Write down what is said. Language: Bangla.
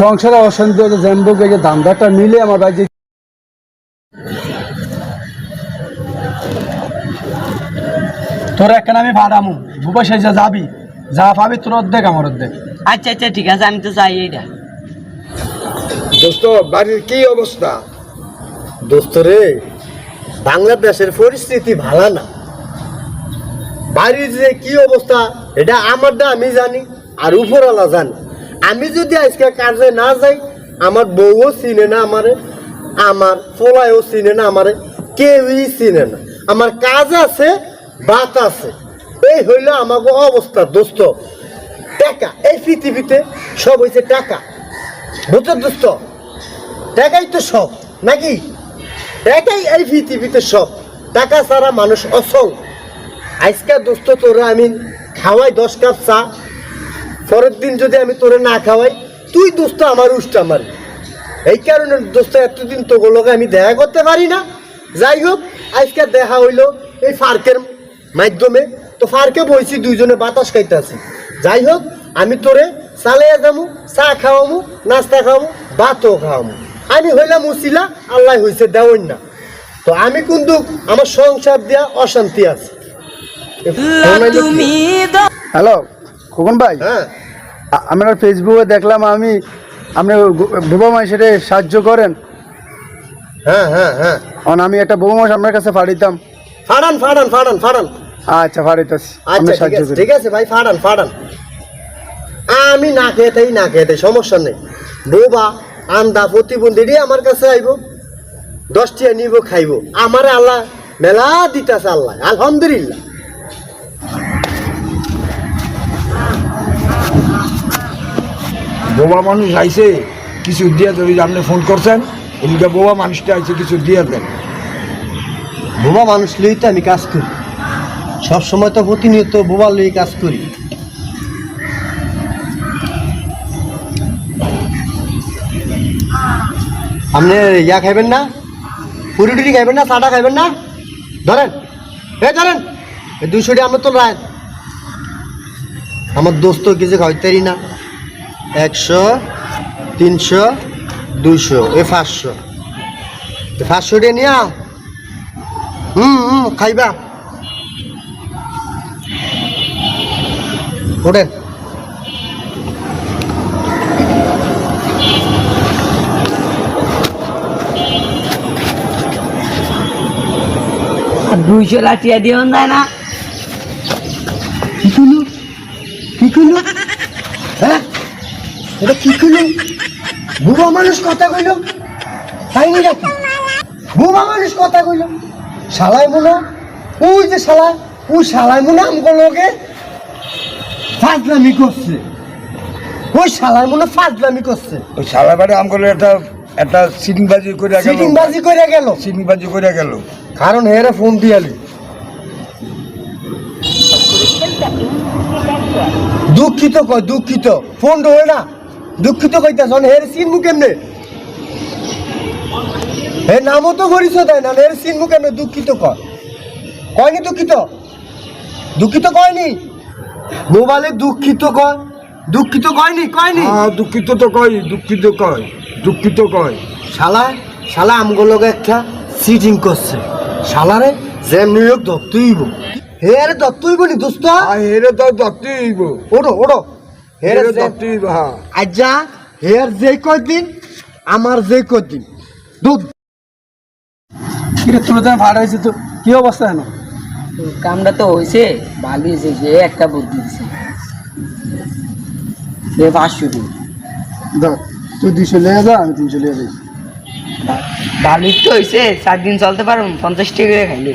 সংসারে অশান্তি হচ্ছে জ্যাম্বুকে যে ধান্দাটা মিলে আমার ভাই যে তোর একখানে আমি ভাড়ামু বুবা সে যা যাবি যা পাবি তোর অর্ধেক আমার অর্ধেক। আচ্ছা আচ্ছা ঠিক আছে, আমি তো চাই এইটা। দোস্ত বাড়ির কি অবস্থা? দোস্ত রে, বাংলাদেশের পরিস্থিতি ভালো না। বাড়ির যে কি অবস্থা এটা আমারটা আমি জানি, আর উপরওয়ালা জানি। আমি যদি আজকে কাজে না যাই, আমার বউও চিনে না আমারে, আমার পোলায়ও চিনে না আমারে, কেউই চিনে না। আমার কাজ আছে, বাত আছে, এই হইলো আমাকে অবস্থা। দোস্ত টাকা, এই পৃথিবীতে সব হয়েছে টাকা, বুঝছো দোস্ত? টাকাই তো সব নাকি? টাকাই এই পৃথিবীতে সব, টাকা ছাড়া মানুষ অচল। আজকে দোস্ত তোরা আমি খাওয়াই 10 কাপ চা, পরের দিন যদি আমি তোরে না খাওয়াই, তুই দোস্ত আমার উষ্টা মারি। এই কারণে দোস্ত এতদিন তোগুলোকে আমি দেখা করতে পারি না। যাই হোক, আজকে দেখা হইলো এই পার্কের মাধ্যমে। তো পার্কে বইছি, দুইজনে বাতাস খাইতে আছি। যাই হোক, আমি তোরে চালিয়ে যাবো, চা খাওয়ামু, নাস্তা খাওয়ামু, ভাতও খাওয়ামু। আমি হইলাম উচিলা, আল্লাহ হইছে দেওয়াই না। তো আমি কিন্তু আমার সংসার দিয়া অশান্তি আছে। হ্যালো খোকন ভাই, হ্যাঁ আমরা ফেসবুকে দেখলাম আপনি বোবা মাসের সাহায্য করেন। হ্যাঁ হ্যাঁ হ্যাঁ, কারণ আমি একটা বোবা মাস আপনার কাছে পাঠাইতাম। ফাড়ান ফাড়ান ফাড়ান ফাড়ান। আচ্ছা পাঠাইতেছি। আচ্ছা ঠিক আছে ভাই, ফাড়ান ফাড়ান। আমি না খেতেই না খেতে সমস্যা নেই। বোবা আন্দা প্রতিবন্ধী আমার কাছে আইব, 10 টিয়া নিব, খাইব। আমার আল্লাহ মেলা দিতেছে, আল্লাহ আলহামদুলিল্লাহ। বোবা মানুষ আইছে, কিছু দিয়ে যদি আপনি ফোন করছেন, এদিকে বোবা মানুষটা আইছে, কিছু দিয়ে দেন। বোবা মানুষ লই তো আমি কাজ করি, সবসময় তো প্রতিনিয়ত বোবা লই কাজ করি। আপনি ইয়া খাইবেন না, পুরি টুরি খাইবেন না, চাটা খাইবেন না? ধরেন, ধরেন, এই 200 আমরা তো রায়। আমার দোস্ত কিছু খাইতারি না। 100, 300, 200, 500, 500 টাকা নিয়া খাইবা। ওঠেন। আর 200 লাঠিয়া দিও যায় না? কি করলো? কি করলো? হ্যাঁ, এটা কি করলো? বুড়ো মানুষ কথা কইল, তাই নাকি? বুড়ো মানুষ কথা কইল, শালাই মনে, ওই যে শালা, ওই শালাই মনে আমগুলোকে ফাজলামি করছে। ওই শালাই মনে ফাজলামি করছে। ওই সারা বাড়ি আমগুলো একটা সিটিংবাজি করে গেল, সিটিংবাজি করে গেল, সিটিংবাজি করে গেল। কারণ হেরে ফোন দিয়ালি। দুঃখিত কয়, দুঃখিত ফোন ধরে না, দুঃখিত কইতাছ। হের চিনবু কেমনে? হে নামও তো করিস তাই না, হের চিনবু কেমনে? দুঃখিত কয়, কয়নি দুঃখিত? দুঃখিত কয়নি? মোবাইলে দুঃখিত কয়, দুঃখিত কয়নি? কয়নি? হ্যাঁ দুঃখিত তো কয়, দুঃখিত কয়, দুঃখিত কয়। শালা শালা আমগুলোকে একটা সিটিং করছে। শালারে যেমনি হোক ধরতেইব। হে আরে ধরতেইব নি দোস্ত। হেরে তো ধরতে হইব, ওড়ো ওড়ো। হেরে ধরতে হইব। হ্যাঁ আজ্জা হের যে কয়দিন, আমার যে কয়দিন দুধ। কিরে তোর তো ভাড়া হয়েছে, তো কি অবস্থা এখন? কামটা তো হয়েছে, ভালো হয়েছে, যে একটা বুদ্ধি দিছে। 500 টাকা ধর তুই 200 লিয়ে যা, আমি 300 লিয়ে যাই। ভালোই তো হয়েছে, 4 দিন চলতে পারুন, 50 টাকা করে খাইলে।